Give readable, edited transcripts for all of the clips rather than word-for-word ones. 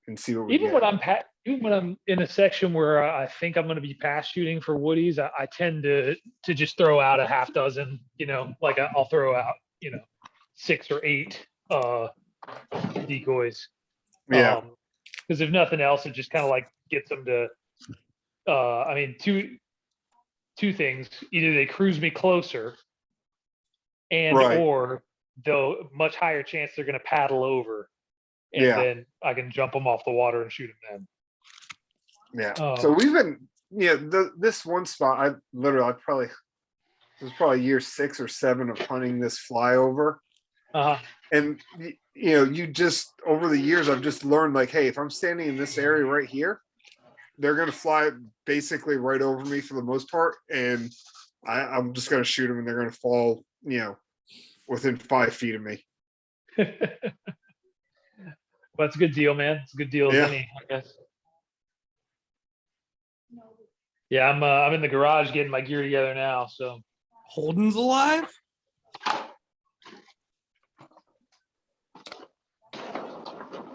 and see what we Even get. when I'm in a section where I think I'm going to be pass shooting for woodies, I tend to just throw out a half dozen. Like I'll throw out 6 or 8 decoys. Yeah. Because if nothing else, it just kind of like gets them to. I mean, two things: either they cruise me closer, or they'll much higher chance they're going to paddle over, and then I can jump them off the water and shoot them then. Yeah. So we've been, this one spot. This was probably year 6 or 7 of hunting this flyover. And you just over the years, I've just learned like, hey, if I'm standing in this area right here, they're going to fly basically right over me for the most part, and I'm just going to shoot them, and they're going to fall, within 5 feet of me. Well, that's a good deal, man. It's a good deal as any, I guess. Yeah, I'm in the garage getting my gear together now. So Holden's alive?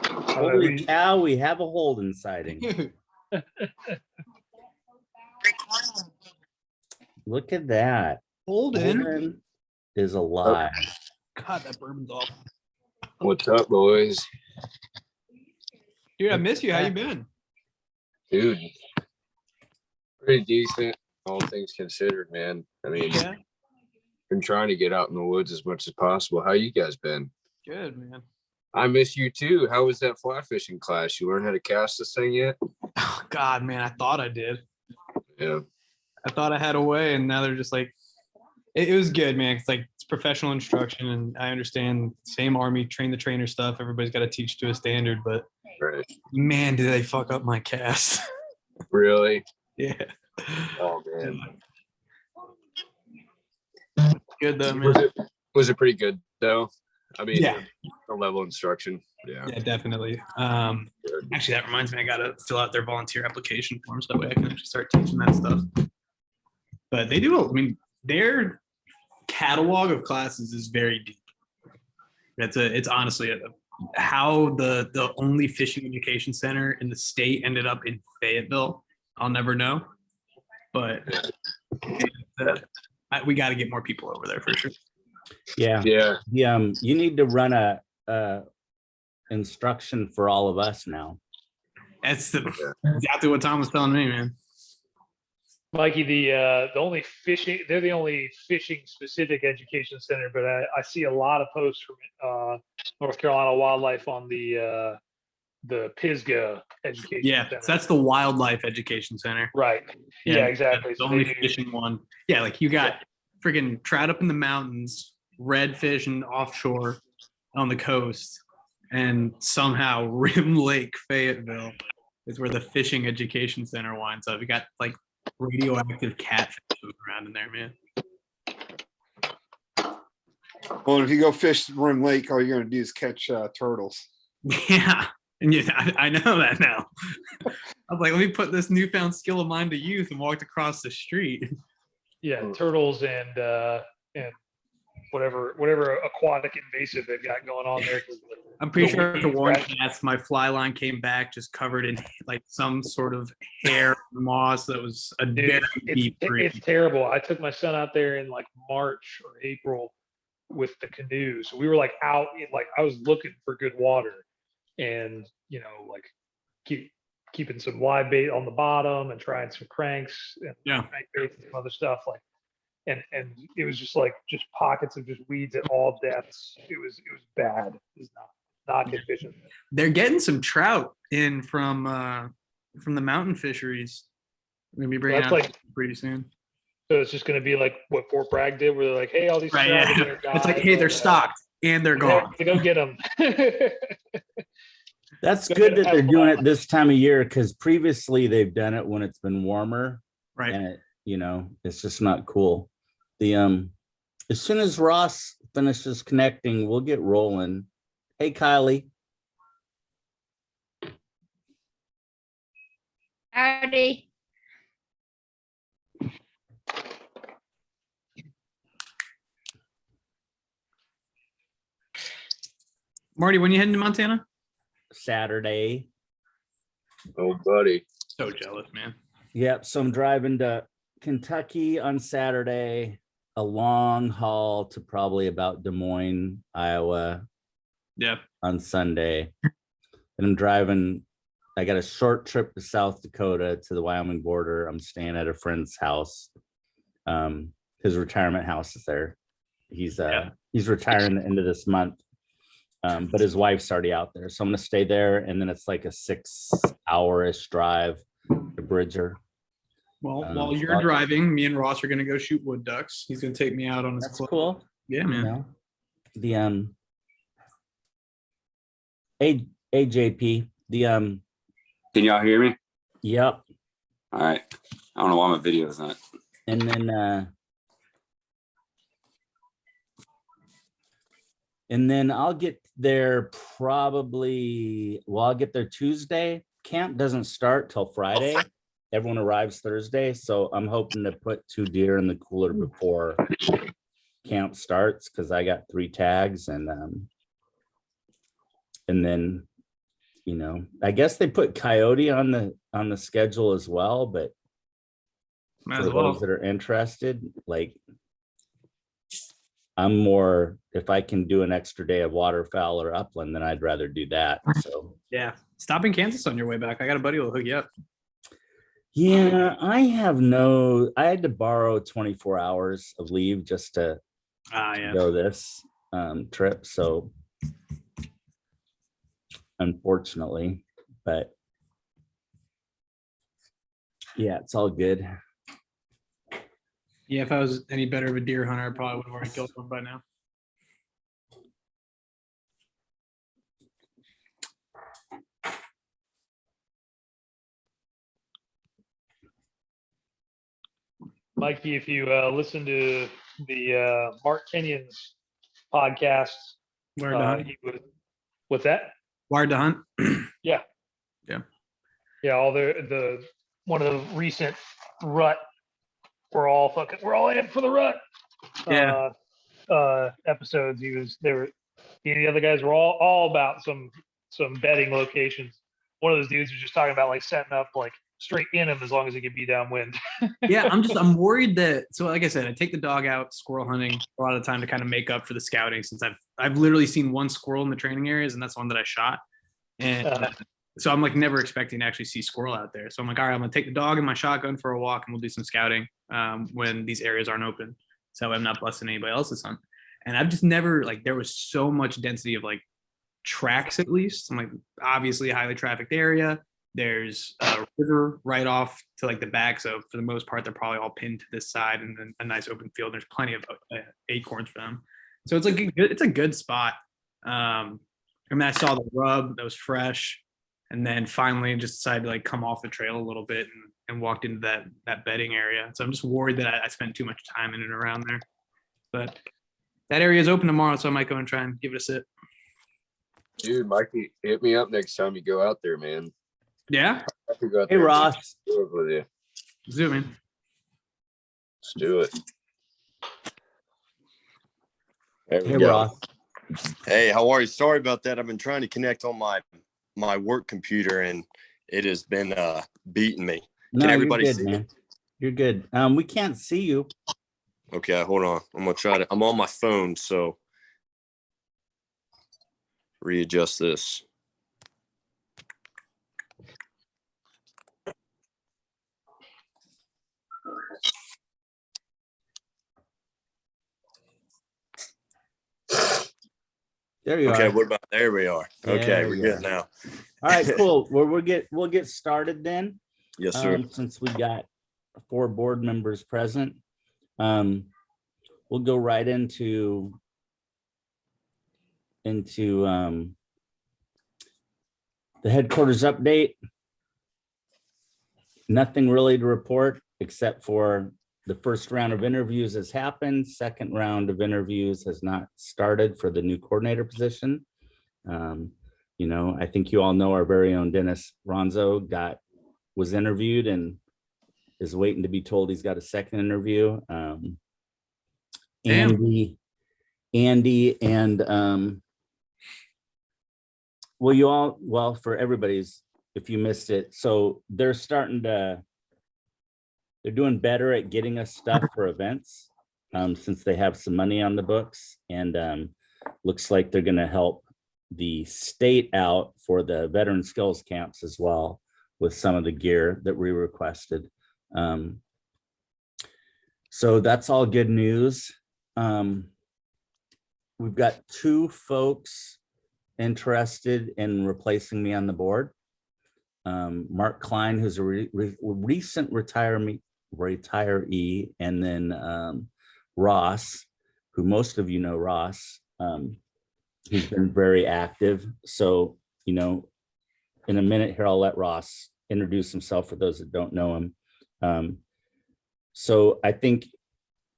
Holy cow, we have a Holden sighting. Look at that. Holden is alive. God, that bourbon's off. What's up, boys? Dude, I miss you. How you been? Dude, pretty decent, all things considered, man. I mean, been trying to get out in the woods as much as possible. How you guys been? Good, man. I miss you too. How was that fly fishing class? You learned how to cast this thing yet? Oh, God, man, I thought I did. Yeah. I thought I had a way, and now they're just like, it was good, man. It's professional instruction, and I understand same Army train the trainer stuff. Everybody's got to teach to a standard, but man, did they fuck up my cast. Really? Yeah. Oh man. Good though, man. Was it pretty good though? I mean, yeah, the level of instruction. Yeah, definitely. Actually, that reminds me, I gotta fill out their volunteer application form so that way I can actually start teaching that stuff. But they do. I mean, their catalog of classes is very deep. It's honestly how the only fishing education center in the state ended up in Fayetteville. I'll never know, but we got to get more people over there for sure. Yeah. You need to run a instruction for all of us now. That's exactly what Tom was telling me, man. Mikey, the only fishing, they're the only fishing specific education center, but I see a lot of posts from North Carolina Wildlife on the Pisgah education center. So that's the wildlife education center. Right. Yeah, exactly. The only fishing one. Yeah, like you got friggin' trout up in the mountains, redfish and offshore on the coast, and somehow Rim Lake, Fayetteville is where the fishing education center winds up. You got like radioactive catfish around in there, man. Well, if you go fish Rim Lake, all you're going to do is catch turtles. Yeah, and I know that now. I was like, let me put this newfound skill of mine to use, and walked across the street. Yeah, turtles and whatever aquatic invasive they've got going on there. I'm pretty sure after one cast, my fly line came back just covered in like some sort of hair moss that was a very deep green. It's terrible. I took my son out there in like March or April with the canoe. So we were like out, like I was looking for good water, and like keeping some live bait on the bottom and trying some cranks and crankbaits and some other stuff like. And it was just pockets of just weeds at all depths. It was bad. It was not good fishing. They're getting some trout in from the mountain fisheries. We're gonna be bringing out pretty soon. So it's just gonna be like what Fort Bragg did, where they're like, "Hey, all these trout it's like, hey, they're stocked and they're gone. To go get them." That's good that they're doing it this time of year, because previously they've done it when it's been warmer, right? And it's just not cool. As soon as Ross finishes connecting, we'll get rolling. Hey, Kylie. Howdy. Marty, when you heading to Montana? Saturday. Oh, buddy. So jealous, man. Yep. So I'm driving to Kentucky on Saturday, a long haul to probably about Des Moines, Iowa Yep. on Sunday. And I'm driving, I got a short trip to South Dakota to the Wyoming border. I'm staying at a friend's house. His retirement house is there. He's retiring the end of this month. But his wife's already out there. So I'm gonna stay there, and then it's like a 6-hour-ish drive to Bridger. Well, while you're driving, me and Ross are gonna go shoot wood ducks. He's gonna take me out on his That's club. cool. Yeah, You man. know, the AJP, Can y'all hear me? yep. All right. I don't know why my video is not. And then I'll get there probably, well, I'll get there Tuesday. Camp doesn't start till Friday. Everyone arrives Thursday. So I'm hoping to put 2 deer in the cooler before camp starts, because I got 3 tags, and then, you know, I guess they put coyote on the schedule as well, but Might for as well. those that are interested, like, I'm more, if I can do an extra day of waterfowl or upland, then I'd rather do that. So Yeah. Stop in Kansas on your way back. I got a buddy who'll hook you up. yeah, I had to borrow 24 hours of leave just to Yeah. go this trip. So unfortunately, but yeah, it's all good. Yeah, if I was any better of a deer hunter, I probably would have already killed one by now. Mikey, if you listen to the Mark Kenyon's podcast, Wired to hunt. What's that? Wired to hunt. Yeah. Yeah. Yeah, all the one of the recent rut. We're all in for the rut. Yeah. Episodes. He and the other guys were all about some bedding locations. One of those dudes was just talking about like setting up like straight in him as long as he could be downwind. Yeah, I'm worried that, so like I said, I take the dog out squirrel hunting a lot of the time to kind of make up for the scouting, since I've literally seen one squirrel in the training areas, and that's the one that I shot. And so I'm like never expecting to actually see squirrel out there. So I'm like, all right, I'm gonna take the dog and my shotgun for a walk, and we'll do some scouting when these areas aren't open, so I'm not busting anybody else's hunt. And I've just never, like, there was so much density of like tracks, at least. I'm like, obviously a highly trafficked area. There's a river right off to like the back. So for the most part, they're probably all pinned to this side, and then a nice open field. There's plenty of acorns for them. So it's like it's a good spot. I mean, I saw the rub that was fresh, and then finally just decided to like come off the trail a little bit and walked into that bedding area. So I'm just worried that I spent too much time in and around there. But that area is open tomorrow, so I might go and try and give it a sit. Dude, Mikey, hit me up next time you go out there, man. Yeah. I could go out Hey, there and Ross. do it with you. Zoom in. Let's do it. There we Hey, go. Ross. Hey, how are you? Sorry about that. I've been trying to connect on my work computer, and it has been beating me. No, Can everybody you're good, see man. me? You're good. We can't see you. Okay, hold on. I'm gonna try to. I'm on my phone, so readjust this. There you Okay, are. what about there? We are. Okay, There we're you good are. now. All right, cool. Well, we'll get started then. Yes, sir. Since we got 4 board members present, we'll go right into the headquarters update. Nothing really to report except for the first round of interviews has happened. Second round of interviews has not started for the new coordinator position. You know, I think you all know our very own Dennis Ronzo was interviewed and is waiting to be told he's got a second interview. Andy and well, for everybody's if you missed it. So they're doing better at getting us stuff for events, since they have some money on the books, and looks like they're going to help the state out for the veteran skills camps as well with some of the gear that we requested. So that's all good news. We've got 2 folks interested in replacing me on the board. Mark Klein, who's a recent retiree, and then Ross, who most of you know Ross. He's been very active. So, you know, in a minute here, I'll let Ross introduce himself for those that don't know him. So I think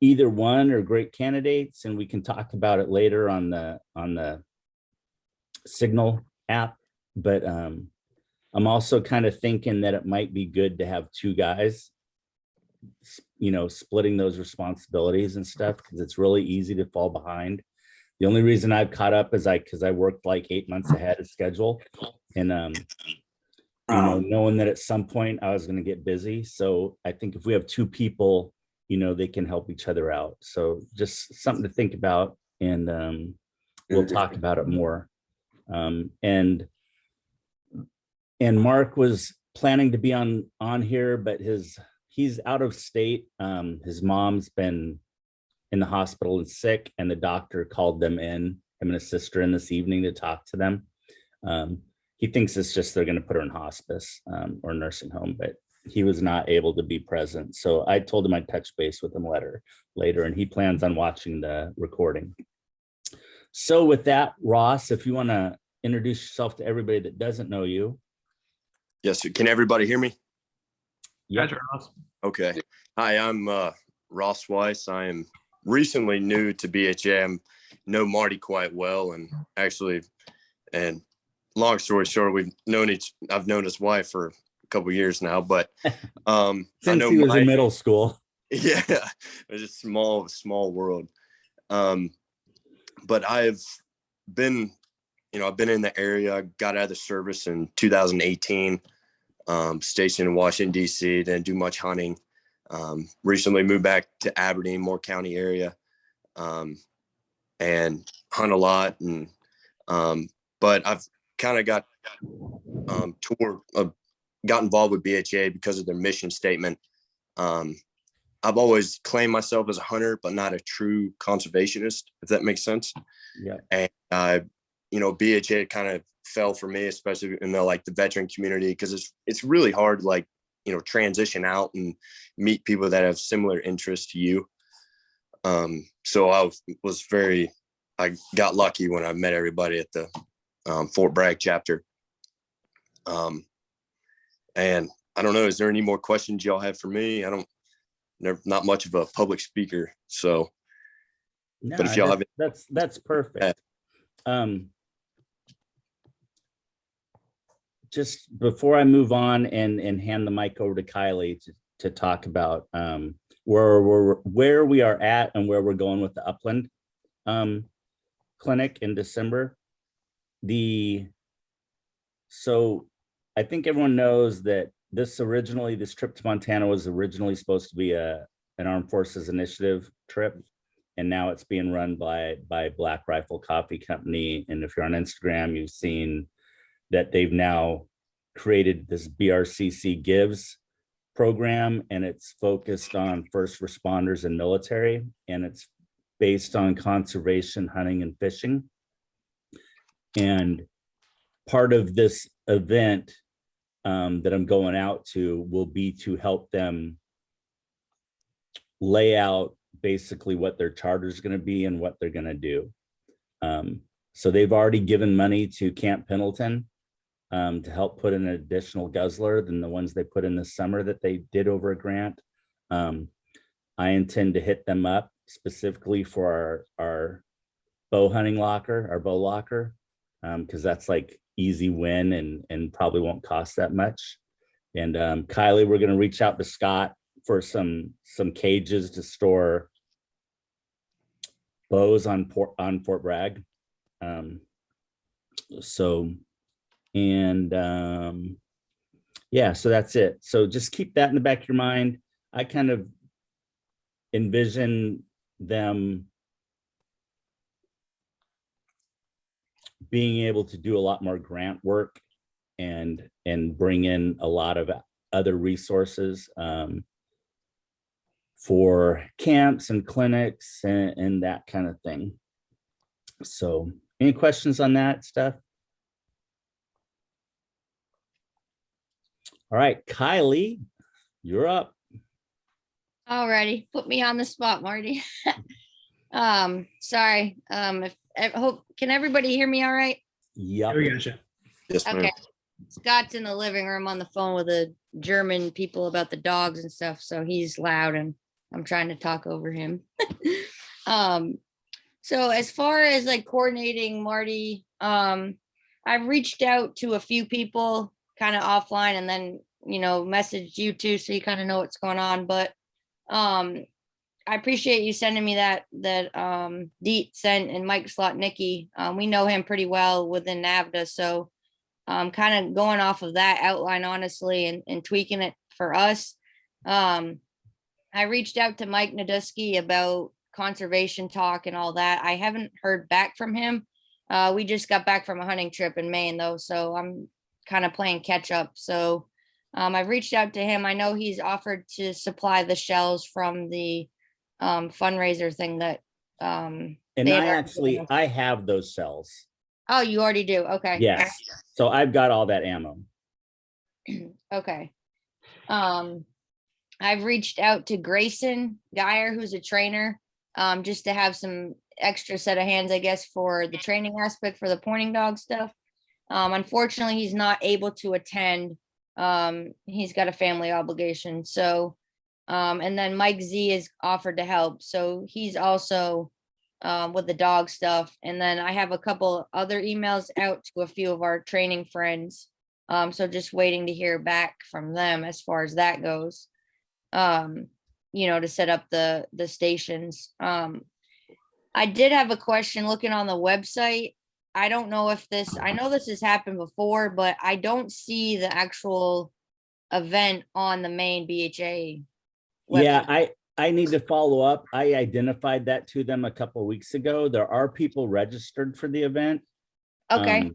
either one are great candidates, and we can talk about it later on the Signal app. But I'm also kind of thinking that it might be good to have 2 guys, you know, splitting those responsibilities and stuff, because it's really easy to fall behind. The only reason I've caught up is because I worked like 8 months ahead of schedule, and you know, knowing that at some point I was going to get busy. So I think if we have 2 people, you know, they can help each other out. So just something to think about, and we'll talk about it more. And Mark was planning to be on here, but he's out of state. His mom's been in the hospital and sick, and the doctor called them in, him and his sister, in this evening to talk to them. He thinks it's just they're going to put her in hospice or nursing home, but he was not able to be present. So I told him I'd touch base with him later, and he plans on watching the recording. So with that, Ross, if you want to introduce yourself to everybody that doesn't know you. Yes, sir. Can everybody hear me? Yeah. Okay. Hi, I'm Ross Weiss. I am recently new to BHA. I know Marty quite well, and actually, and long story short, I've known his wife for a couple of years now, but since he was in middle school. Yeah, it's a small world. But I've been in the area. I got out of the service in 2018, stationed in Washington, D.C., didn't do much hunting. Recently moved back to Aberdeen, Moore County area, and hunt a lot. And but I've kind of got got involved with BHA because of their mission statement. I've always claimed myself as a hunter, but not a true conservationist, if that makes sense. Yeah. And BHA kind of fell for me, especially in the veteran community, because it's really hard to transition out and meet people that have similar interests to you. So I got lucky when I met everybody at the Fort Bragg chapter. And I don't know, is there any more questions y'all have for me? Not much of a public speaker, so. No, but if y'all have, that's perfect. Just before I move on and hand the mic over to Kylie to talk about where we are at and where we're going with the Upland clinic in December. So I think everyone knows that this trip to Montana was originally supposed to be an Armed Forces Initiative trip, and now it's being run by Black Rifle Coffee Company. And if you're on Instagram, you've seen that they've now created this BRCC Gives program, and it's focused on first responders and military, and it's based on conservation, hunting, and fishing. And part of this event that I'm going out to will be to help them lay out basically what their charter is going to be and what they're going to do. So they've already given money to Camp Pendleton to help put in an additional guzzler than the ones they put in this summer that they did over a grant. I intend to hit them up specifically for our bow hunting locker, our bow locker, because that's easy win and probably won't cost that much. And Kylie, we're going to reach out to Scott for some cages to store bows on Fort Bragg. yeah, so that's it. So just keep that in the back of your mind. I kind of envision them being able to do a lot more grant work and bring in a lot of other resources for camps and clinics and that kind of thing. So any questions on that stuff? All right, Kylie, you're up. Alrighty, put me on the spot, Marty. Sorry. If I hope, can everybody hear me all right? Yep. We gotcha. Yes, ma'am. Okay. Scott's in the living room on the phone with the German people about the dogs and stuff, so he's loud and I'm trying to talk over him. So as far as like coordinating, Marty, I've reached out to a few people kind of offline and then, messaged you too, so you kind of know what's going on. But I appreciate you sending me that Deet sent and Mike Slotnicki. We know him pretty well within NAVDA, so kind of going off of that outline, honestly, and tweaking it for us. I reached out to Mike Nadusky about conservation talk and all that. I haven't heard back from him. We just got back from a hunting trip in Maine though, so I'm kind of playing catch up. So I've reached out to him. I know he's offered to supply the shells from the fundraiser thing that And they had I already actually, given us. I have those cells. Oh, you already do. Okay. Yes. So I've got all that ammo. Okay. I've reached out to Grayson Geyer, who's a trainer, just to have some extra set of hands, I guess, for the training aspect for the pointing dog stuff. Unfortunately, he's not able to attend. He's got a family obligation. So, and then Mike Z is offered to help. So he's also with the dog stuff. And then I have a couple other emails out to a few of our training friends. So just waiting to hear back from them as far as that goes. To set up the stations. I did have a question looking on the website. I don't know if I know this has happened before, but I don't see the actual event on the main BHA website. Yeah, I need to follow up. I identified that to them a couple of weeks ago. There are people registered for the event. Okay.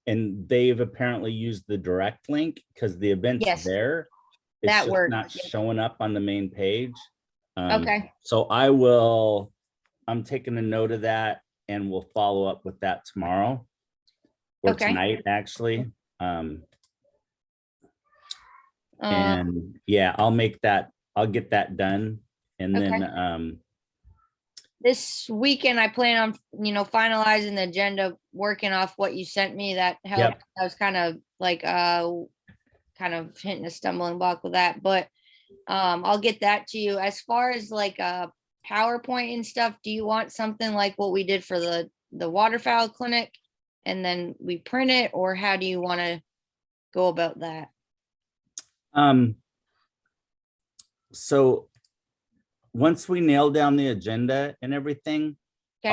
And they've apparently used the direct link because the event's Yes, there. It's that just works. not Yep. showing up on the main page. Okay. So I'm taking a note of that and we'll follow up with that tomorrow or Okay. tonight, actually. Um, And yeah, I'll get that done. And Okay. then, this weekend I plan on, finalizing the agenda, working off what you sent me. That helped. I was kind of like, kind of hitting a stumbling block with that, but I'll get that to you. As far as like PowerPoint and stuff, do you want something like what we did for the waterfowl clinic and then we print it, or how do you want to go about that? So once we nail down the agenda and everything, Okay.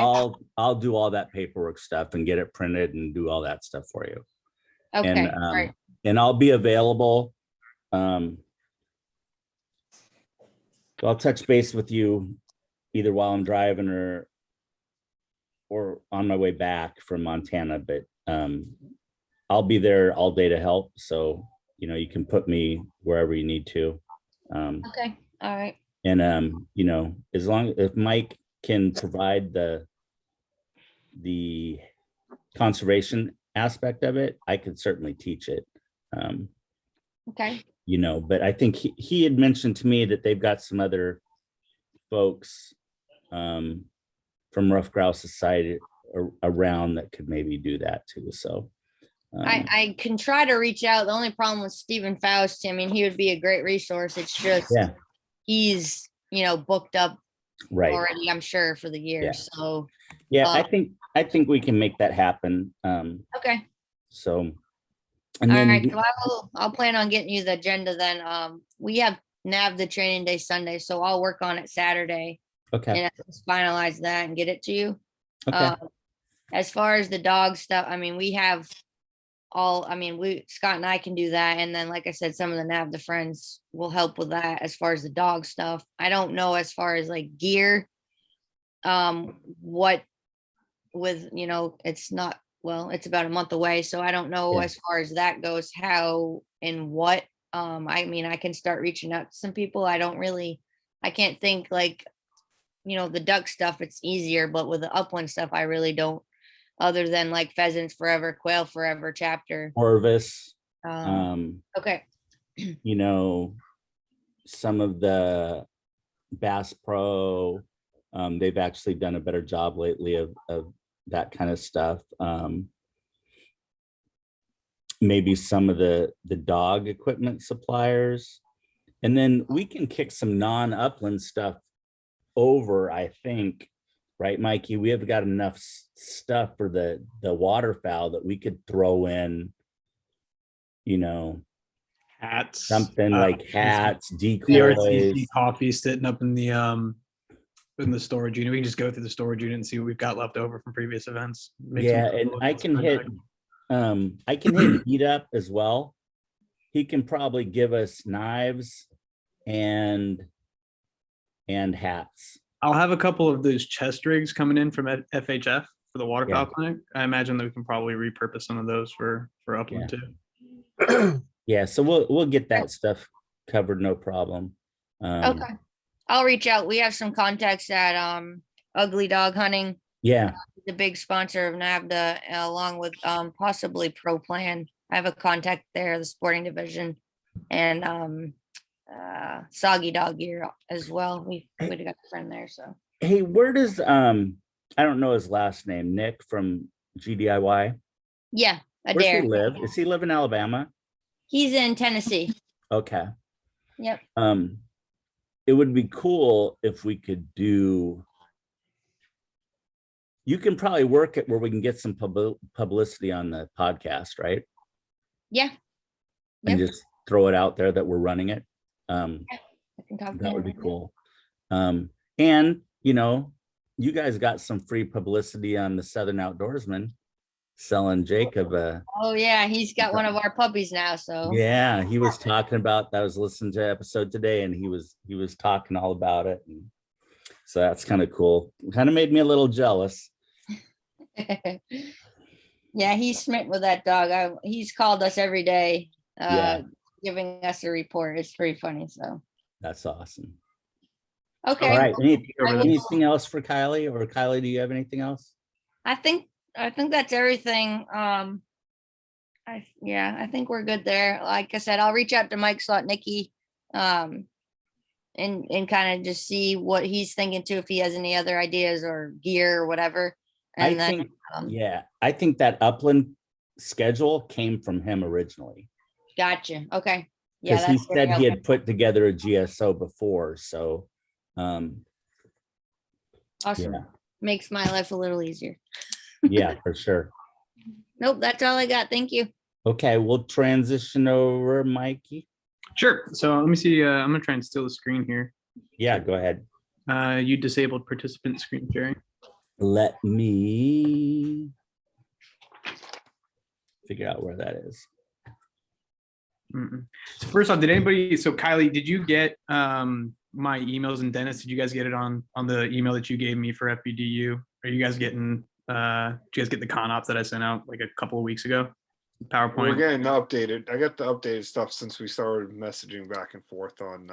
I'll do all that paperwork stuff and get it printed and do all that stuff for you. Okay. And, All right. and I'll be available. I'll touch base with you either while I'm driving or on my way back from Montana, but I'll be there all day to help. So, you can put me wherever you need to. Okay. All right. And as long if Mike can provide the conservation aspect of it, I could certainly teach it. Okay. But I think he had mentioned to me that they've got some other folks from Rough Grouse Society around that could maybe do that too. So I can try to reach out. The only problem with Stephen Faust, I mean, he would be a great resource. It's just yeah, he's booked up right. already, I'm sure, for the year. Yeah. So Yeah, I think we can make that happen. okay. So and All then right. So I'll plan on getting you the agenda then. We have the training day Sunday, so I'll work on it Saturday okay. and just finalize that and get it to you. Okay. As far as the dog stuff, I mean, we have I mean, Scott and I can do that. And then, like I said, some of the NAV, the friends will help with that as far as the dog stuff. I don't know as far as like gear, what with, it's not, well, it's about a month away. So I don't know Yeah. as far as that goes, how and what. I mean, I can start reaching out to some people. I can't think like, the duck stuff, it's easier, but with the upland stuff, I really don't, other than like Pheasants Forever, Quail Forever chapter. Orvis, Okay. some of the Bass Pro, they've actually done a better job lately of that kind of stuff. Maybe some of the dog equipment suppliers, and then we can kick some non-upland stuff over, I think, right, Mikey? We have got enough stuff for the waterfowl that we could throw in, Hats. something like hats, BRCC decoys. coffee sitting up in the storage unit. We can just go through the storage unit and see what we've got left over from previous events. Yeah, and I can hit Heat Up as well. He can probably give us knives and hats. I'll have a couple of those chest rigs coming in from FHF for the waterfowl clinic. I imagine that we can probably repurpose some of those for upland too. Yeah, so we'll get that stuff covered, no problem. Okay. I'll reach out. We have some contacts at Ugly Dog Hunting, Yeah, the big sponsor of NAVDA, along with possibly Pro Plan. I have a contact there, the sporting division, and Soggy Dog Gear as well. We got a friend there. So hey, where does I don't know his last name, Nick from GDIY? yeah, Where's Adair. he live? Does he live in Alabama? He's in Tennessee. Okay. Yep. It would be cool if we could do. You can probably work it where we can get some publicity on the podcast, right? Yeah. And Yep. just throw it out there that we're running it. I can talk to That would be him. cool. And you guys got some free publicity on the Southern Outdoorsman selling Jacob Oh yeah, he's got one of our puppies now. So yeah, he was talking about, I was listening to episode today, and he was talking all about it. And so that's kind of cool. Kind of made me a little jealous. yeah, he's smitten with that dog. He's called us every day, giving us a report. It's pretty funny. So That's awesome. okay. All right. Anything else for Kylie? Or Kylie, do you have anything else? I think that's everything. I think we're good there. Like I said, I'll reach out to Mike Slotnicki, and kind of just see what he's thinking too, if he has any other ideas or gear or whatever. And I think that upland schedule came from him originally. Gotcha. Okay. Yeah. Because he said he had put together a GSO before. So awesome. Yeah. Makes my life a little easier. Yeah, for sure. Nope, that's all I got. Thank you. Okay, we'll transition over, Mikey. Sure. So let me see. I'm gonna try and steal the screen here. Yeah, go ahead. You disabled participant screen sharing. Let me figure out where that is. So first off, so Kylie, did you get my emails, and Dennis, did you guys get it on the email that you gave me for FBDU? Are you guys getting did you guys get the con op that I sent out like a couple of weeks ago? PowerPoint. We're getting updated. I got the updated stuff since we started messaging back and forth on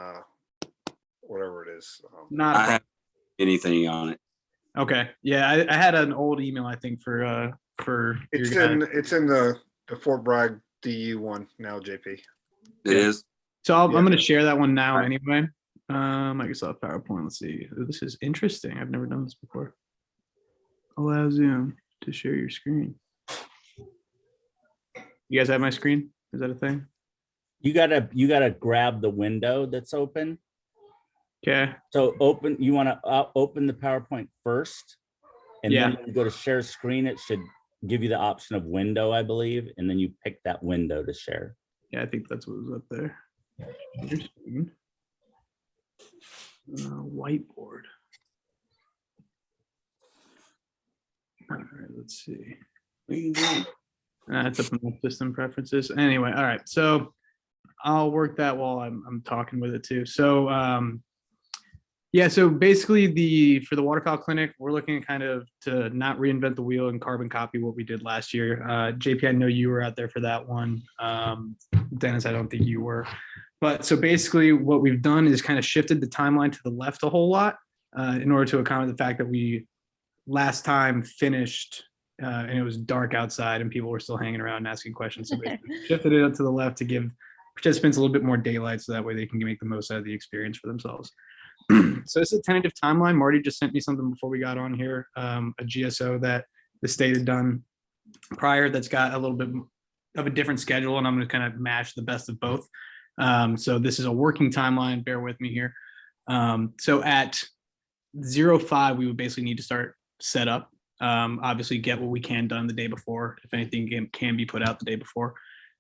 whatever it is. Not I have anything on it. okay. Yeah, I had an old email, I think, for It's in the Fort Bragg DU one now, JP. It is. So I'm going to share that one now anyway. Microsoft PowerPoint. Let's see. This is interesting. I've never done this before. Allow Zoom to share your screen. You guys have my screen? Is that a thing? You gotta grab the window that's open. Okay. So you want to open the PowerPoint first, and then when you go to share screen, it should give you the option of window, I believe, and then you pick that window to share. Yeah, I think that's what was up there. Interesting. Whiteboard. All right, let's see. It's up in the system preferences. Anyway, all right. So I'll work that while I'm talking with it too. So yeah, so basically for the waterfowl clinic, we're looking kind of to not reinvent the wheel and carbon copy what we did last year. JP, I know you were out there for that one. Dennis, I don't think you were. But so basically what we've done is kind of shifted the timeline to the left a whole lot in order to accommodate the fact that we last time finished and it was dark outside and people were still hanging around and asking questions. So we shifted it up to the left to give participants a little bit more daylight so that way they can make the most out of the experience for themselves. So this is a tentative timeline. Marty just sent me something before we got on here, a GSO that the state had done prior that's got a little bit of a different schedule, and I'm going to kind of mash the best of both. So this is a working timeline. Bear with me here. So at 05, we would basically need to start set up. Obviously get what we can done the day before, if anything can be put out the day before.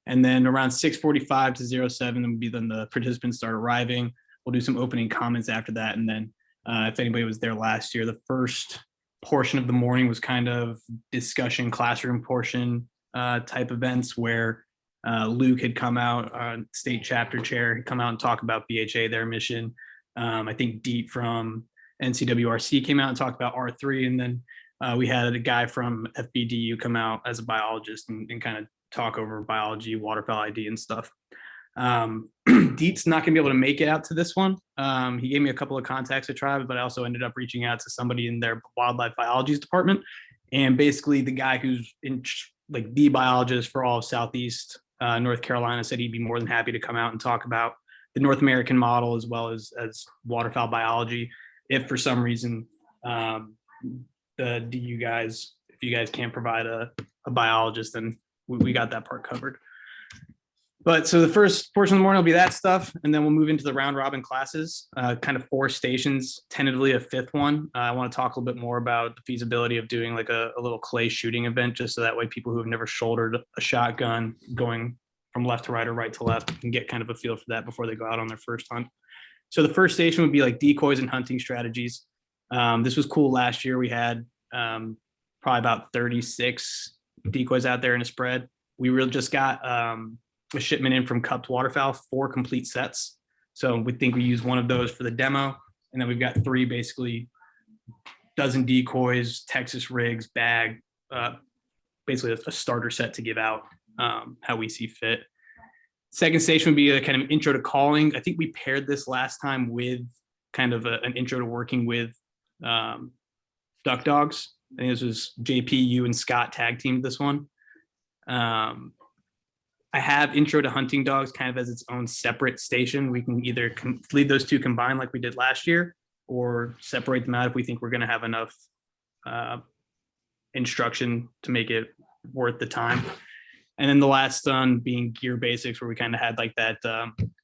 And then around 6:45 to 07, then would be then the participants start arriving. We'll do some opening comments after that. And then if anybody was there last year, the first portion of the morning was kind of discussion, classroom portion type events where Luke had come out, state chapter chair, had come out and talk about BHA, their mission. I think Deet from NCWRC came out and talked about R3. And then we had a guy from FBDU come out as a biologist and kind of talk over biology, waterfowl ID and stuff. Deet's not gonna be able to make it out to this one. He gave me a couple of contacts at Tribe, but I also ended up reaching out to somebody in their wildlife biology department. And basically the guy who's in like the biologist for all of Southeast North Carolina said he'd be more than happy to come out and talk about the North American model as well as waterfowl biology. If for some reason if you guys can't provide a biologist, then we got that part covered. But so the first portion of the morning will be that stuff, and then we'll move into the round robin classes, kind of 4 stations, tentatively a 5th one. I want to talk a little bit more about the feasibility of doing like a little clay shooting event, just so that way people who have never shouldered a shotgun going from left to right or right to left can get kind of a feel for that before they go out on their first hunt. So the first station would be like decoys and hunting strategies. This was cool last year. We had probably about 36 decoys out there in a spread. We really just got a shipment in from Cupped Waterfowl, 4 complete sets. So we think we use one of those for the demo. And then we've got 3 basically dozen decoys, Texas rigs, bag, basically a starter set to give out how we see fit. Second station would be a kind of intro to calling. I think we paired this last time with kind of an intro to working with duck dogs. I think this was JP, you and Scott tag teamed this one. I have intro to hunting dogs kind of as its own separate station. We can either leave those 2 combined like we did last year, or separate them out if we think we're going to have enough instruction to make it worth the time. And then the last one being gear basics, where we kind of had like that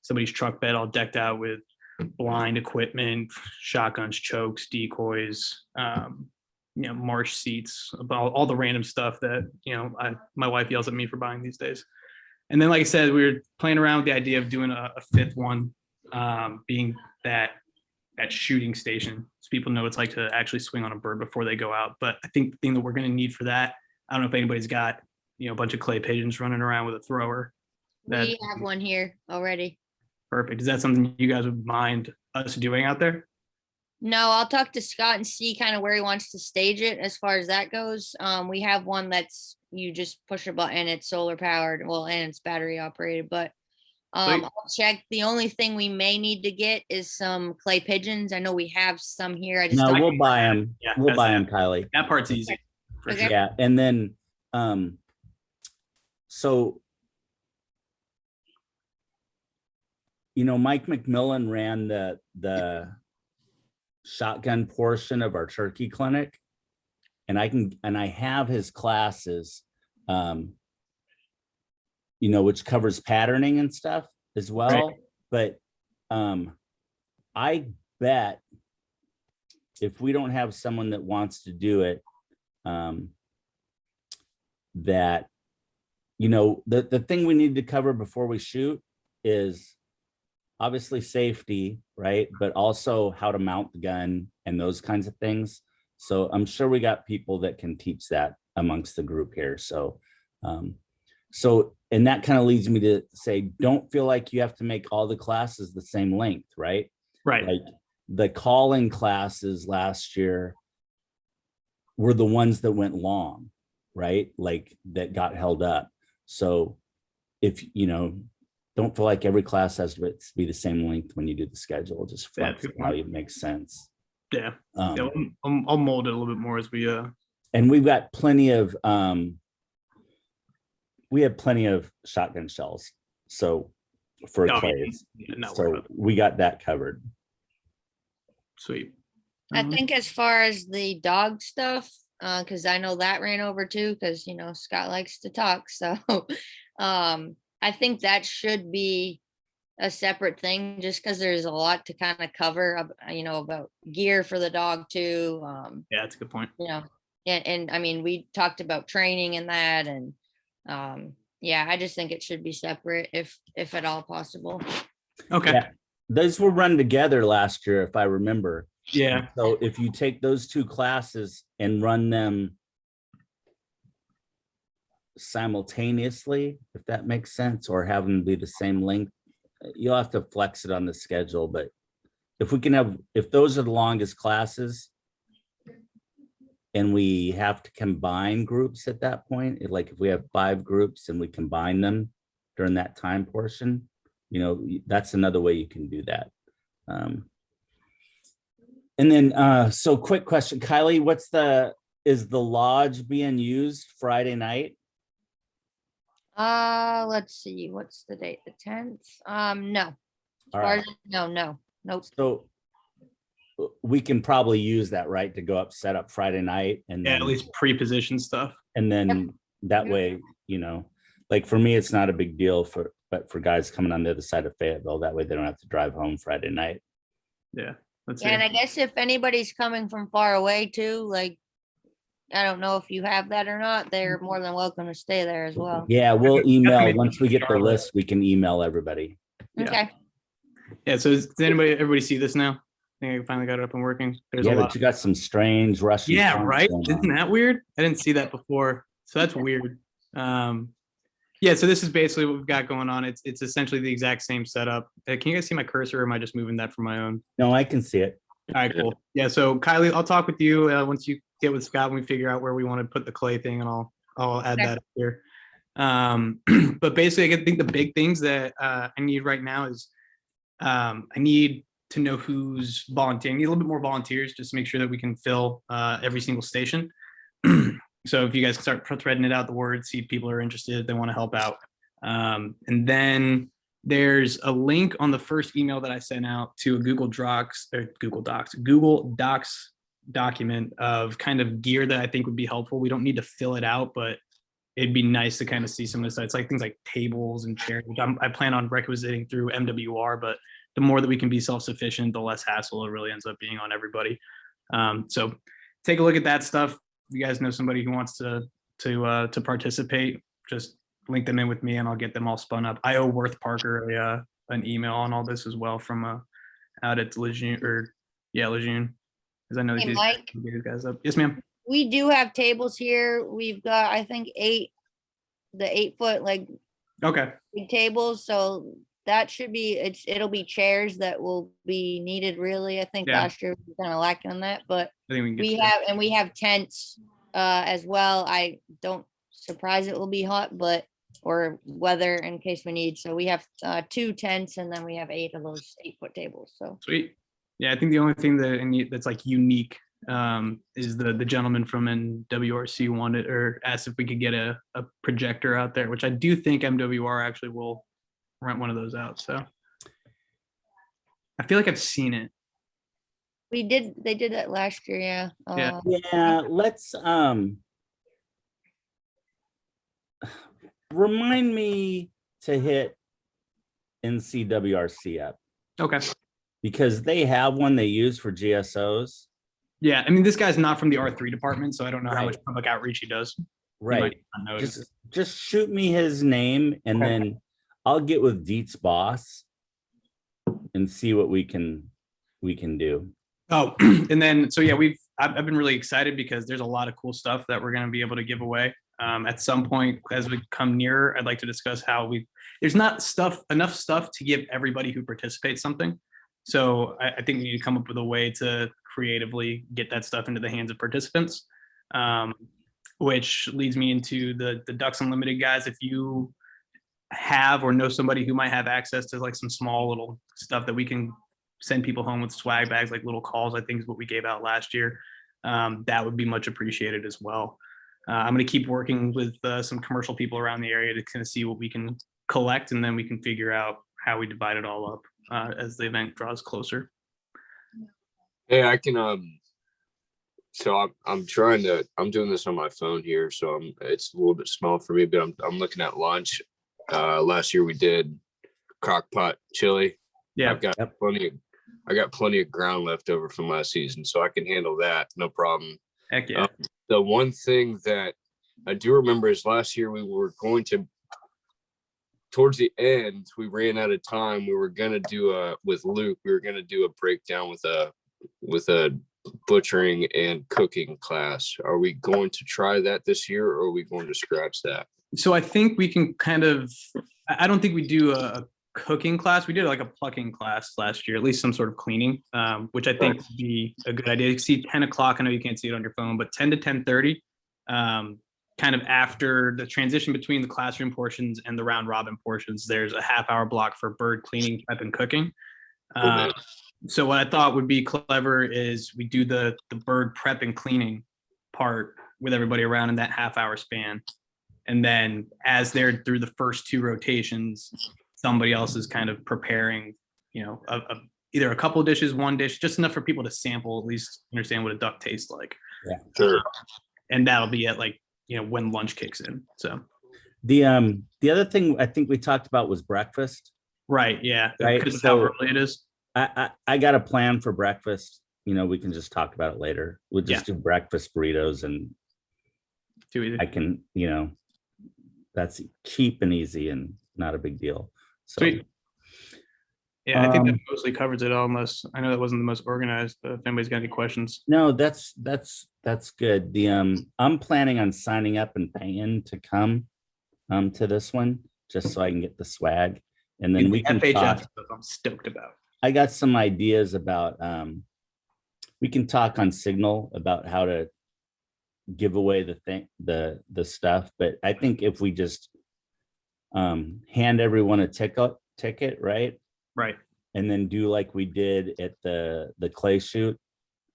somebody's truck bed all decked out with blind equipment, shotguns, chokes, decoys, marsh seats, about all the random stuff that my wife yells at me for buying these days. And then, like I said, we were playing around with the idea of doing a 5th one, being that shooting station, so people know it's like to actually swing on a bird before they go out. But I think the thing that we're going to need for that, I don't know if anybody's got a bunch of clay pigeons running around with a thrower. We have one here already. Perfect. Is that something you guys would mind us doing out there? No, I'll talk to Scott and see kind of where he wants to stage it as far as that goes. We have one that's you just push a button, it's solar powered, and it's battery operated, but I'll check. The only thing we may need to get is some clay pigeons. I know we have some here. I just No, don't. we'll buy them. Yeah, We'll buy them, Kylie. That part's easy. For Okay. sure. Yeah, and then so Mike McMillan ran the shotgun portion of our turkey clinic, and I have his classes, which covers patterning and stuff as well. Right. But I bet if we don't have someone that wants to do it, that the thing we need to cover before we shoot is obviously safety, right? But also how to mount the gun and those kinds of things. So I'm sure we got people that can teach that amongst the group here. So So, and that kind of leads me to say, don't feel like you have to make all the classes the same length, right? Right. Like the calling classes last year were the ones that went long, right? Like that got held up. So if, don't feel like every class has to be the same length when you do the schedule. Just flex it how it makes sense. Yeah. I'll mold it a little bit more as we and we've got plenty of we have plenty of shotgun shells. So for clays. So we got that covered. Sweet. I think as far as the dog stuff, because I know that ran over too, because Scott likes to talk. So I think that should be a separate thing, just because there's a lot to kind of cover, about gear for the dog too. Yeah, that's a good point. And I mean, we talked about training and that, and yeah, I just think it should be separate if at all possible. Okay. Yeah. Those were run together last year, if I remember. Yeah. So if you take those two classes and run them simultaneously, if that makes sense, or have them be the same length, you'll have to flex it on the schedule. But if those are the longest classes and we have to combine groups at that point, like if we have 5 groups and we combine them during that time portion, that's another way you can do that. And then, so quick question, Kylie, is the lodge being used Friday night? Let's see, what's the date? The 10th? No. All right. Nope. So we can probably use that, right, to go up, set up Friday night, and then at least pre-position stuff. And then that way, like for me, it's not a big deal but for guys coming on the other side of Fayetteville, that way they don't have to drive home Friday night. Yeah. And I guess if anybody's coming from far away too, like, I don't know if you have that or not, they're more than welcome to stay there as well. Yeah, we'll email, once we get the list, we can email everybody. Okay. Yeah, so does everybody see this now? I think I finally got it up and working. There's Yeah, a lot. but you got some strange Russian. Yeah, right? Isn't that weird? I didn't see that before. So that's weird. Yeah, so this is basically what we've got going on. It's essentially the exact same setup. Can you guys see my cursor, or am I just moving that from my own? No, I can see it. All right, cool. Yeah, so Kylie, I'll talk with you once you get with Scott and we figure out where we want to put the clay thing, and I'll add that up here. But basically, I think the big things that I need right now is I need to know who's volunteering. I need a little bit more volunteers just to make sure that we can fill every single station. So if you guys start threading it out the word, see if people are interested, they want to help out. And then there's a link on the first email that I sent out to a Google Docs document of kind of gear that I think would be helpful. We don't need to fill it out, but it'd be nice to kind of see some of this. It's like things like tables and chairs, which I plan on requisiting through MWR, but the more that we can be self-sufficient, the less hassle it really ends up being on everybody. So take a look at that stuff. If you guys know somebody who wants to participate, just link them in with me and I'll get them all spun up. I owe Worth Parker an email on all this as well from out at Lejeune, Lejeune, because I know Hey, these Mike, guys up. Yes, ma'am. we do have tables here. We've got, I think, 8 foot like Okay. big tables. So that should be, it'll be chairs that will be needed really. I think last year we were kind of lacking on that, but I think we can we have tents as well. I don't surprise it will be hot, or weather in case we need. So we have 2 tents, and then we have 8 of those 8 foot tables. So sweet. Yeah, I think the only thing that I need that's like unique is the gentleman from NWRC wanted or asked if we could get a projector out there, which I do think MWR actually will rent one of those out. So I feel like I've seen it. they did that last year. Yeah. Yeah, let's remind me to hit NCWRC up. Okay. Because they have one they use for GSOs. Yeah, I mean, this guy's not from the R3 department, so I don't know how much public outreach he does. Right. Just shoot me his name, and then I'll get with Dietz' boss and see what we can do. Oh, and then so yeah, I've been really excited because there's a lot of cool stuff that we're going to be able to give away. At some point, as we come nearer, I'd like to discuss how there's not enough stuff to give everybody who participates something. So I think we need to come up with a way to creatively get that stuff into the hands of participants, which leads me into the Ducks Unlimited guys. If you have or know somebody who might have access to like some small little stuff that we can send people home with swag bags, like little calls, I think is what we gave out last year. That would be much appreciated as well. I'm going to keep working with some commercial people around the area to kind of see what we can collect, and then we can figure out how we divide it all up as the event draws closer. Hey, I can so I'm doing this on my phone here, so it's a little bit small for me, but I'm looking at lunch. Last year we did crock pot chili. Yeah, I've got plenty of ground left over from last season, so I can handle that, no problem. Heck yeah. The one thing that I do remember is last year we were going to, towards the end, we ran out of time. We were gonna do with Luke, we were gonna do a breakdown with a butchering and cooking class. Are we going to try that this year, or are we going to scratch that? So I think we can I don't think we do a cooking class. We did like a plucking class last year, at least some sort of cleaning, which I think would be a good idea. You see 10 o'clock, I know you can't see it on your phone, but 10 to 10:30, kind of after the transition between the classroom portions and the round robin portions, there's a half-hour block for bird cleaning, prep, and cooking. So what I thought would be clever is we do the bird prep and cleaning part with everybody around in that half-hour span. And then as they're through the first two rotations, somebody else is kind of preparing, either a couple of dishes, one dish, just enough for people to sample, at least understand what a duck tastes like. Yeah, sure. And that'll be at when lunch kicks in. So the other thing I think we talked about was breakfast. Right. Yeah. Right. Because So of how early it is. I got a plan for breakfast. We can just talk about it later. We'll just do breakfast burritos, and too easy. I can, that's cheap and easy and not a big deal. So, sweet. Yeah, I think that mostly covers it all, unless I know that wasn't the most organized, but if anybody's got any questions. No, that's good. I'm planning on signing up and paying to come to this one, just so I can get the swag. And then we can FHF talk. stuff I'm stoked about. I got some ideas about we can talk on Signal about how to give away the stuff, but I think if we just hand everyone a ticket, right, and then do like we did at the clay shoot,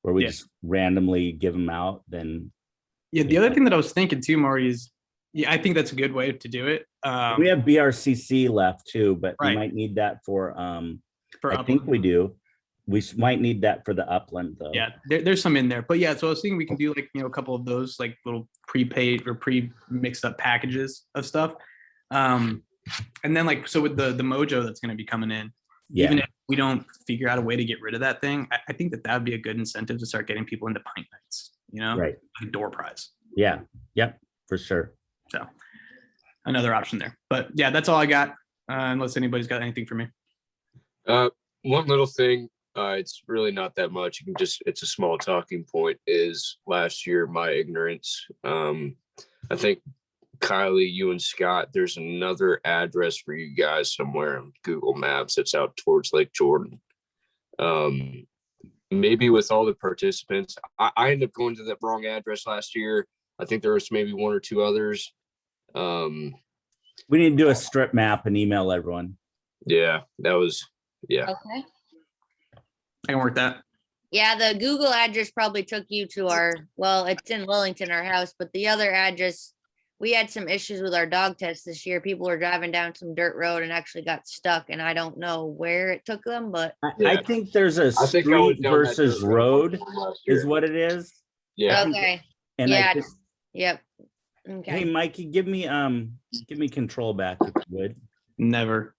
where we just randomly give them out, then the other thing that I was thinking too, Marty, is I think that's a good way to do it. We have BRCC left too, but we might need that for I think we do. We might need that for the upland though. Yeah, there's some in there, but yeah. So I was thinking we can do like a couple of those like little prepaid or pre-mixed up packages of stuff, and then like so with the mojo that's going to be coming in. Yeah. Even if we don't figure out a way to get rid of that thing, I think that would be a good incentive to start getting people into pint nights. Right? Like a door prize. Yeah. Yep. For sure. So another option there, but yeah, that's all I got. Unless anybody's got anything for me. One little thing. It's really not that much. It's a small talking point. Is last year my ignorance. I think Kylie, you and Scott, there's another address for you guys somewhere on Google Maps that's out towards Lake Jordan. Maybe with all the participants, I ended up going to that wrong address last year. I think there was maybe one or two others. We need to do a strip map and email everyone. Yeah, yeah. Okay. I can work that. Yeah, the Google address probably took you to it's in Wellington, our house, but the other address, we had some issues with our dog test this year. People were driving down some dirt road and actually got stuck, and I don't know where it took them, but I think there's a street versus road is what it is. Yeah. Okay. And yep. Okay. Hey, Mikey, give me control back if you would. Never.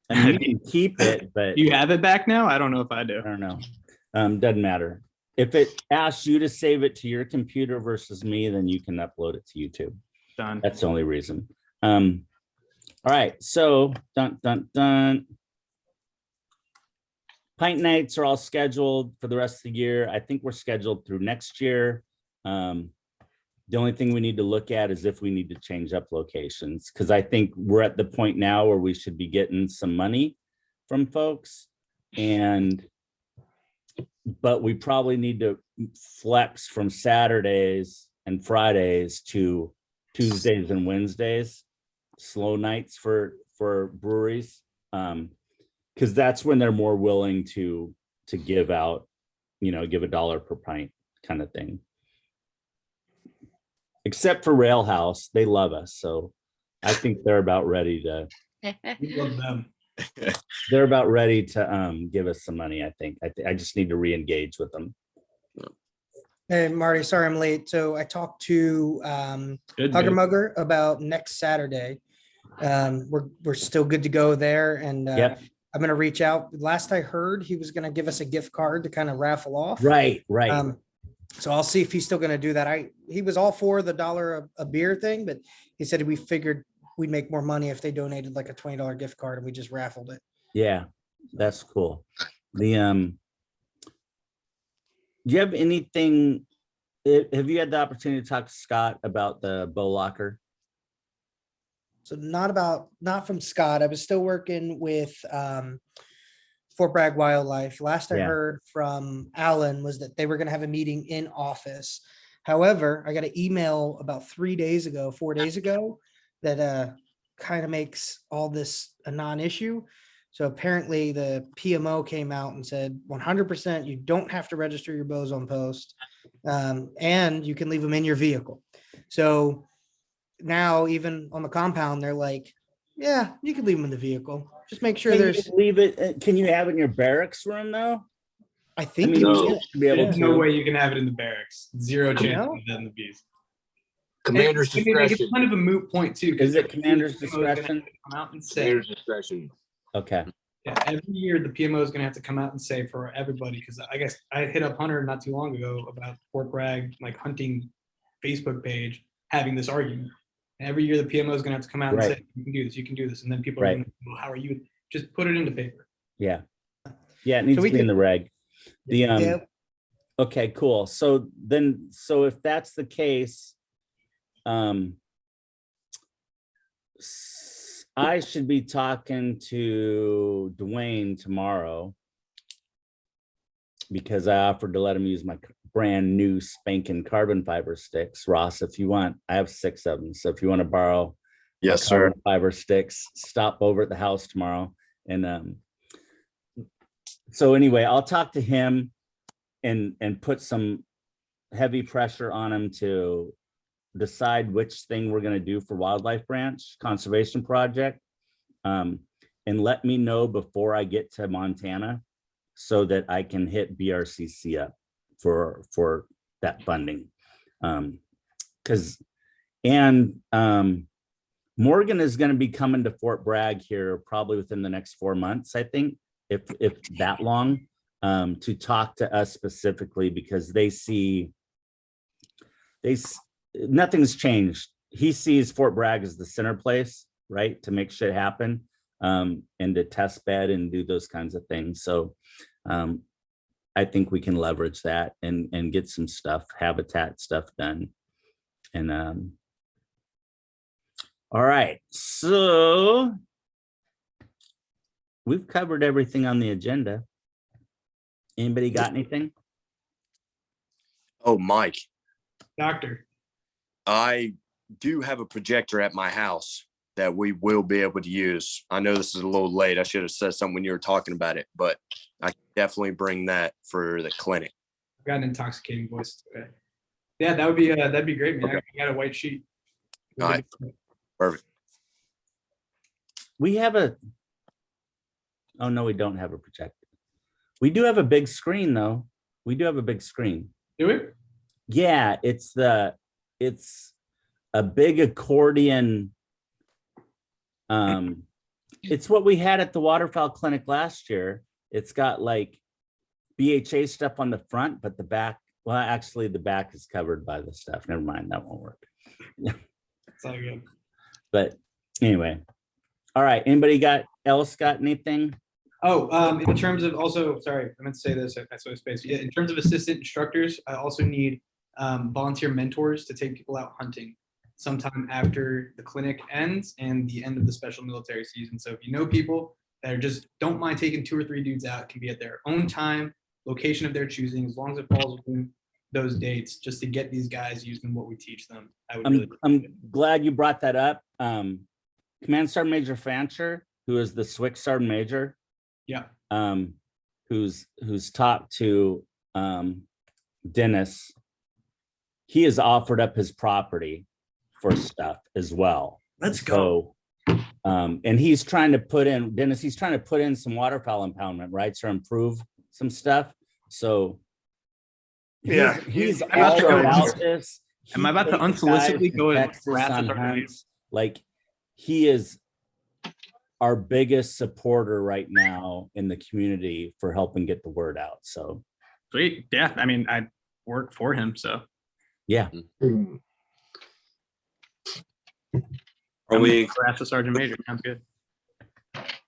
I mean, you can keep it, but you have it back now. I don't know if I do. I don't know. Doesn't matter. If it asks you to save it to your computer versus me, then you can upload it to YouTube. Done. That's the only reason. All right. So pint nights are all scheduled for the rest of the year. I think we're scheduled through next year. The only thing we need to look at is if we need to change up locations, because I think we're at the point now where we should be getting some money from folks, but we probably need to flex from Saturdays and Fridays to Tuesdays and Wednesdays, slow nights for breweries, because that's when they're more willing to give out, give $1 per pint kind of thing. Except for Rail House, they love us, so I think they're about ready to. We love them. They're about ready to give us some money. I think. I just need to re-engage with them. Hey, Marty, sorry I'm late. So I talked to Good, Hugger dude. Mugger about next Saturday. We're still good to go there, and Yep. I'm gonna reach out. Last I heard, he was gonna give us a gift card to kind of raffle off. Right. So I'll see if he's still gonna do that. He was all for the $1 a beer thing, but he said we figured we'd make more money if they donated like a $20 gift card and we just raffled it. Yeah, that's cool. Do you have anything? Have you had the opportunity to talk to Scott about the bow locker? So not from Scott. I was still working with Fort Bragg Wildlife. Last I Yeah. heard from Alan was that they were going to have a meeting in office. However, I got an email about 4 days ago, that kind of makes all this a non-issue. So apparently the PMO came out and said 100% you don't have to register your bows on post, and you can leave them in your vehicle. So now even on the compound, they're like, yeah, you can leave them in the vehicle. Just make sure Can there's, you leave it? Can you have it in your barracks room though? I think mean, you no. can. To be able There's to. no way you can have it in the barracks. Zero chance No? of that in the bees. Commander's And, I mean, like, discretion. it's kind of a moot point too. Is it because commander's the PMO is gonna have discretion? to Come out and say, Commander's discretion. Okay. yeah, every year the PMO is going to have to come out and say for everybody, because I guess I hit up Hunter not too long ago about Fort Bragg hunting Facebook page having this argument. And every year the PMO is going to have to come out and Right. say you can do this, and then people are Right. going to, well, how are you? Just put it into paper. Yeah. Yeah, it needs we to be in could- the reg. Yeah. Okay, cool. So if that's the case, I should be talking to Dwayne tomorrow because I offered to let him use my brand new spanking carbon fiber sticks. Ross, if you want, I have 6 of them. So if you want to borrow Yes, sir. carbon fiber sticks, stop over at the house tomorrow. And so anyway, I'll talk to him and put some heavy pressure on him to decide which thing we're going to do for Wildlife Branch Conservation Project, and let me know before I get to Montana so that I can hit BRCC up for that funding. Morgan is going to be coming to Fort Bragg here probably within the next 4 months, I think, if that long, to talk to us specifically, because nothing's changed. He sees Fort Bragg as the center place, right, to make shit happen, and to test bed and do those kinds of things. So I think we can leverage that and get some habitat stuff done. And all right, so we've covered everything on the agenda. Anybody got anything? Oh, Mike, Doctor, I do have a projector at my house that we will be able to use. I know this is a little late. I should have said something when you were talking about it, but I can definitely bring that for the clinic. I've got an intoxicating voice. Okay. Yeah, that'd be great, man. Okay. I got a white sheet. All right. Perfect. We have oh no, we don't have a projector. We do have a big screen though. We do have a big screen. Do it. Yeah, it's a big accordion. It's what we had at the waterfowl clinic last year. It's got like BHA stuff on the front, but the back, well, actually the back is covered by the stuff. Never mind, that won't work. It's all good. But anyway, all right. Anybody else got anything? Oh, in terms of also, sorry, I meant to say this. I saw space. Yeah, in terms of assistant instructors, I also need volunteer mentors to take people out hunting sometime after the clinic ends and the end of the special military season. So if you know people that are just don't mind taking 2 or 3 dudes out, it can be at their own time, location of their choosing, as long as it falls within those dates, just to get these guys using what we teach them. I would really. I'm glad you brought that up. Command Sergeant Major Fancher, who is the SWIC Sergeant Major, Yeah. who's talked to Dennis, he has offered up his property for stuff as well. Let's go. So, and he's trying to put in, Dennis, he's trying to put in some waterfowl impoundment rights or improve some stuff. So Yeah, he's I'm about all to go- about this. Am I He about to takes unsolicitedly guys go to and Texas harass on the Sergeant Major? hunts. Like, he is our biggest supporter right now in the community for helping get the word out. So Sweet. Yeah. I mean, I work for him, so. yeah, Are we, Harass the Sergeant Major. Sounds good.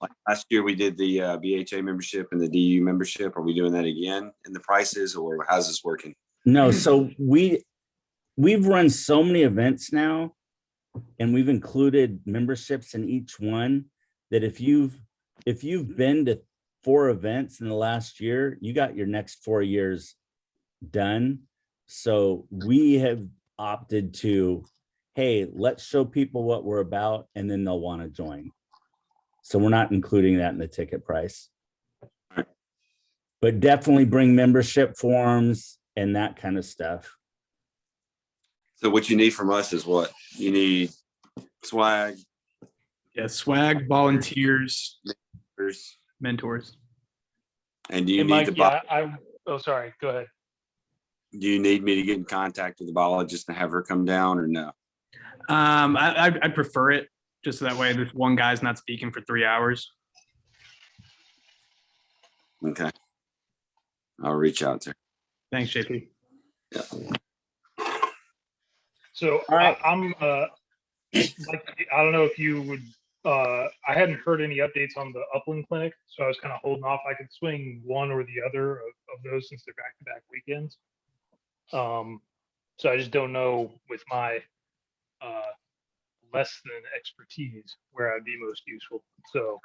like last year we did the BHA membership and the DU membership. Are we doing that again in the prices, or how's this working? no, so we've run so many events now, and we've included memberships in each one, that if you've been to 4 events in the last year, you got your next 4 years done. So we have opted to, hey, let's show people what we're about, and then they'll want to join. So we're not including that in the ticket price. But definitely bring membership forms and that kind of stuff. So what you need from us is what? You need swag, Yeah. Swag, volunteers, mentors. and do you Hey, need Mike, the bio- oh, sorry, go ahead. do you need me to get in contact with the biologist and have her come down, or no? I'd prefer it just so that way this one guy's not speaking for 3 hours. Okay. I'll reach out to her. Thanks, JP. Yeah. So All right. I'm like, I don't know if you would, I hadn't heard any updates on the Upland Clinic, so I was kind of holding off. I could swing one or the other of those since they're back-to-back weekends. So I just don't know with my less than expertise where I'd be most useful. So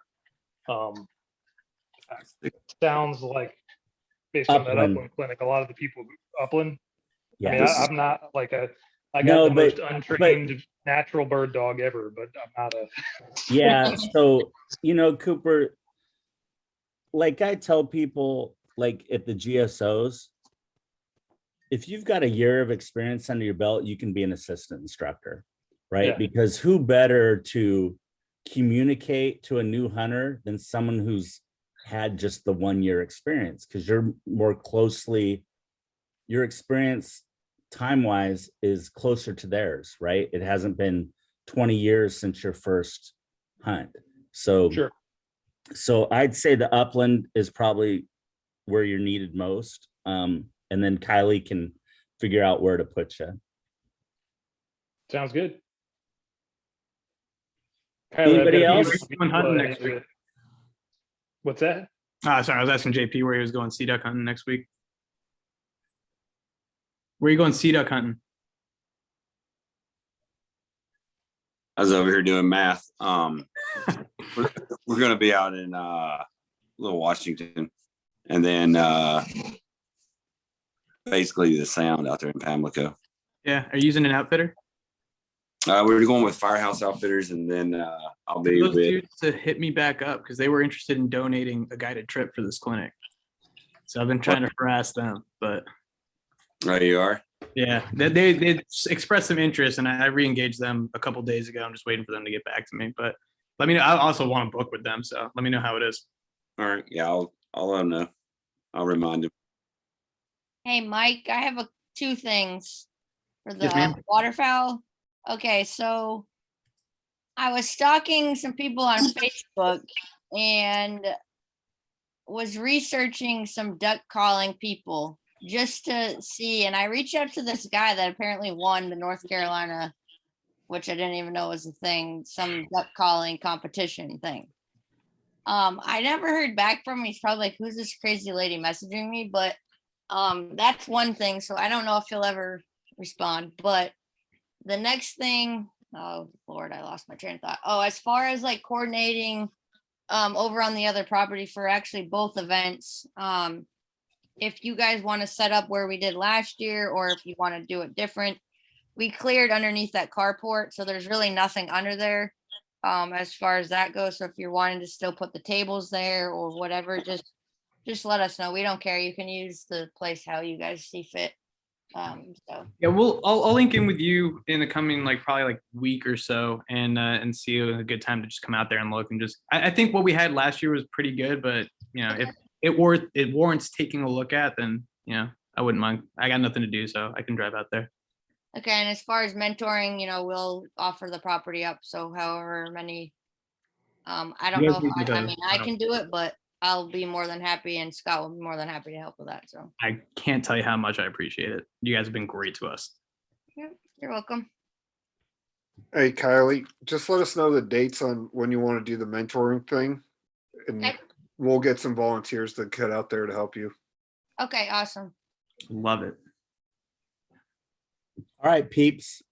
sounds like based on that Upland. Upland Clinic, a lot of the people Upland. Yeah. I mean, I'm not like I got No, the most untrained natural bird dog ever, but I'm not a. Yeah. So, Cooper, like I tell people, like at the GSOs, if you've got a year of experience under your belt, you can be an assistant instructor, right? Yeah. Because who better to communicate to a new hunter than someone who's had just the 1 year experience? Because you're more closely, your experience time-wise is closer to theirs, right? It hasn't been 20 years since your first hunt. So, Sure. so I'd say the Upland is probably where you're needed most. And then Kylie can figure out where to put you. Sounds good. Anybody Kylie, I've got a else? few Going hunting people, next week. What's that? Sorry, I was asking JP where he was going sea duck hunting next week. Where are you going sea duck hunting? I was over here doing math. We're going to be out in Little Washington, and then basically the Sound out there in Pamlico. Yeah, are you using an outfitter? We're going with Firehouse Outfitters, and then I'll be Those with. dudes to hit me back up because they were interested in donating a guided trip for this clinic. So I've been trying to harass them, but Oh, you are? yeah, they expressed some interest, and I re-engaged them a couple days ago. I'm just waiting for them to get back to me. But let me know. I also want to book with them, so let me know how it is. All right. Yeah, I'll let them know. I'll remind them. Hey, Mike, I have 2 things for the Yes, ma'am. waterfowl. Okay, so I was stalking some people on Facebook and was researching some duck calling people just to see. And I reached out to this guy that apparently won the North Carolina, which I didn't even know was a thing, some duck calling competition thing. I never heard back from him. He's probably like, who's this crazy lady messaging me? But that's one thing. So I don't know if he'll ever respond. But the next thing, oh Lord, I lost my train of thought. Oh, as far as like coordinating over on the other property for actually both events, if you guys want to set up where we did last year, or if you want to do it different, we cleared underneath that carport, so there's really nothing under there as far as that goes. So if you're wanting to still put the tables there or whatever, just let us know. We don't care. You can use the place how you guys see fit. So Yeah, I'll link in with you in the coming probably week or so and see a good time to just come out there and look and just I think what we had last year was pretty good, but if it warrants taking a look at, then I wouldn't mind. I got nothing to do, so I can drive out there. okay, and as far as mentoring, we'll offer the property up. So however many, I don't You know guys if need to- I mean I can do it, but I'll be more than happy, and Scott will be more than happy to help with that. So I can't tell you how much I appreciate it. You guys have been great to us. yeah, you're welcome. Hey, Kylie, just let us know the dates on when you want to do the mentoring thing, and Okay. we'll get some volunteers to get out there to help you. Okay, awesome. Love it. All right, peeps.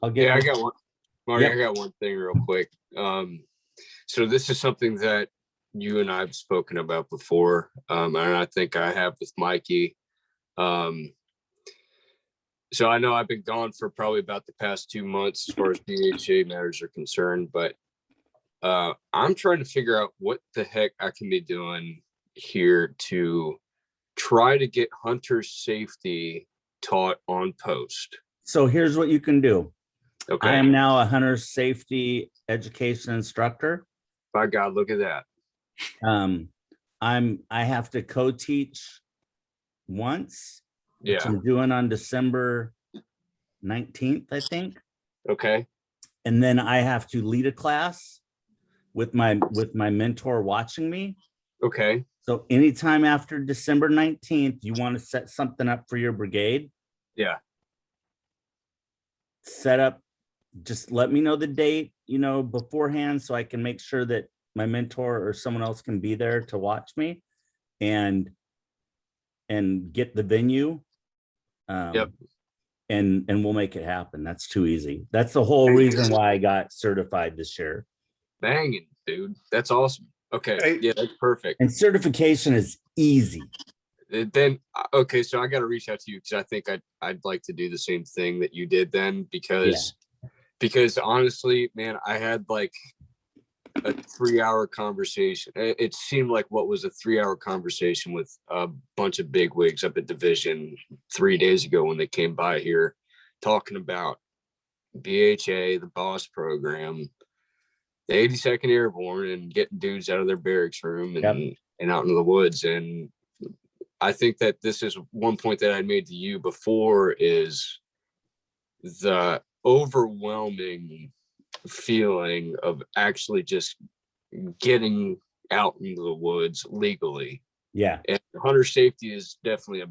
I'll get. Yeah, I got one. Marty, Yep. I got one thing real quick. So this is something that you and I've spoken about before, and I think I have with Mikey. So I know I've been gone for probably about the past 2 months as far as BHA matters are concerned, but I'm trying to figure out what the heck I can be doing here to try to get hunter safety taught on post. So here's what you can do. Okay. I am now a hunter safety education instructor. By God, look at that. I have to co-teach once, which Yeah. I'm doing on December 19th, I think. Okay. And then I have to lead a class with my mentor watching me. Okay. So anytime after December 19th, you want to set something up for your brigade, Yeah. set up, just let me know the date, beforehand, so I can make sure that my mentor or someone else can be there to watch me and get the venue. Yep. And we'll make it happen. That's too easy. That's the whole reason why I got certified this year. Banging, dude. That's awesome. Okay. Hey. Yeah, that's perfect. And certification is easy. Then okay, so I got to reach out to you because I think I'd like to do the same thing that you did then, because honestly, man, I had like a 3-hour conversation. It seemed like what was a 3-hour conversation with a bunch of bigwigs up at Division 3 days ago when they came by here talking about BHA, the BOSS program, the 82nd Airborne, and getting dudes out of their barracks room and out into the woods. And I think that this is one point that I made to you before, is the overwhelming feeling of actually just getting out into the woods legally. Yeah. And hunter safety is definitely a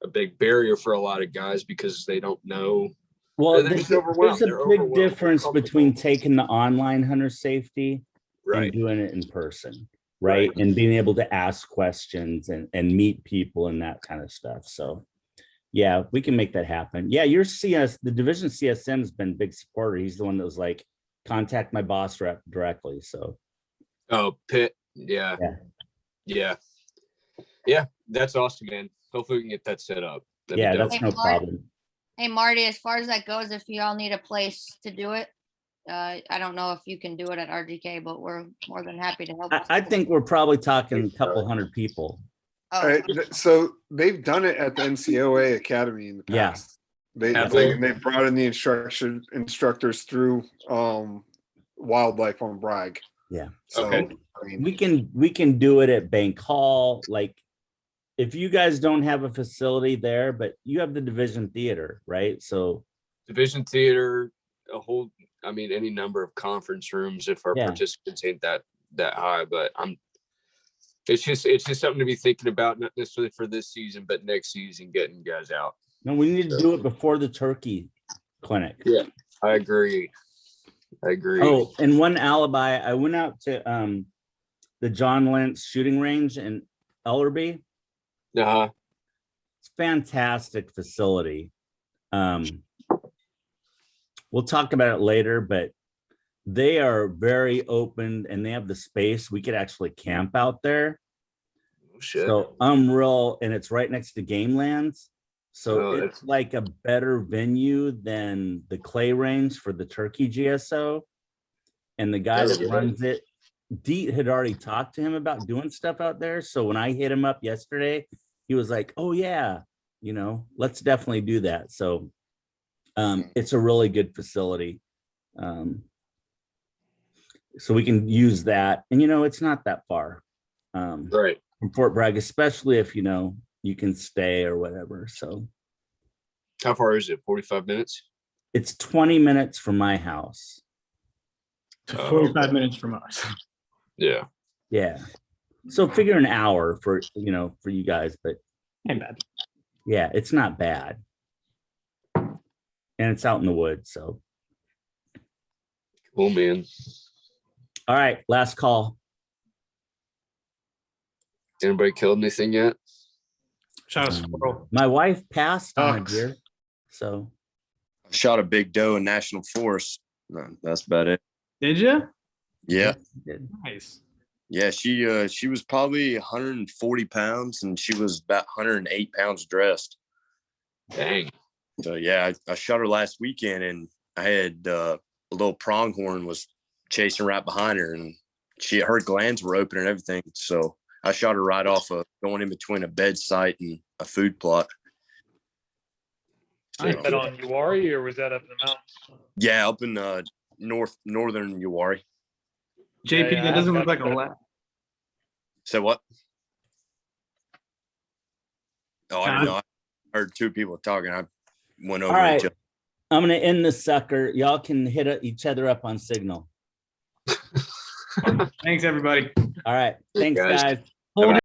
big barrier for a lot of guys because they don't know. Well, They're just there's overwhelmed. a They're big overwhelmed. difference between taking the online hunter safety Right. and doing it in person, right? And being able to ask questions and meet people and that kind of stuff. So yeah, we can make that happen. Yeah, your the division CSM has been a big supporter. He's the one that was like, contact my boss rep directly. So Oh, Pitt. Yeah. That's awesome, man. Hopefully we can get that set up. That'd yeah, be dope. that's no problem. Hey Marty, as far as that goes, if y'all need a place to do it, I don't know if you can do it at RGK, but we're more than happy to help. I think we're probably talking a couple hundred people. Oh, All right, so they've done it at the NCOA Academy in the Yeah. past. They brought in the instructors through wildlife on Bragg. Yeah. So Okay. I mean, We can do it at Bank Hall. Like, if you guys don't have a facility there, but you have the Division Theater, right? So Division theater, any number of conference rooms if our Yeah. participants ain't that high, but it's just something to be thinking about, not necessarily for this season, but next season, getting guys out. no, we need to do it before the turkey clinic. Yeah, I agree. Oh, and one alibi, I went out to the John Lentz shooting range in Ellerby. Uh-huh. It's a fantastic facility. We'll talk about it later, but they are very open and they have the space. We could actually camp out there. Oh, shit. So real, and it's right next to Game Lands. So Oh, it's like a better venue than the clay range for the turkey GSO. And the guy that runs it, Deet had already talked to him about doing stuff out there. So when I hit him up yesterday, he was like, oh yeah, you know, let's definitely do that. So it's a really good facility. So we can use that. And, you know, it's not that far Right. from Fort Bragg, especially if, you know, you can stay or whatever. So How far is it? 45 minutes? it's 20 minutes from my house. To 45 minutes from us. Yeah. Yeah. So figure an hour for, you know, for you guys, but Ain't bad. yeah, it's not bad. And it's out in the woods. So, Cool, man. all right, last call. Anybody killed anything yet? Shot a squirrel. My wife passed on a Ducks. deer. So I shot a big doe in national forest. No, that's about it. Did you? Yeah. good. Nice. Yeah, she was probably 140 pounds and she was about 108 pounds dressed. Dang. So yeah, I shot her last weekend and I had a little pronghorn was chasing right behind her and her glands were open and everything. So I shot her right off of going in between a bed site and a food plot. Was So, that on Uwari or was that up in the mountains? yeah, up in northern Uwari. JP, Yeah, that doesn't look like a I've- lap. So what? Oh, I didn't know. I heard two people talking. I went over All right. each other. I'm going to end this sucker. Y'all can hit each other up on Signal. Thanks, everybody. All right. Thanks, guys. guys. Bye-bye.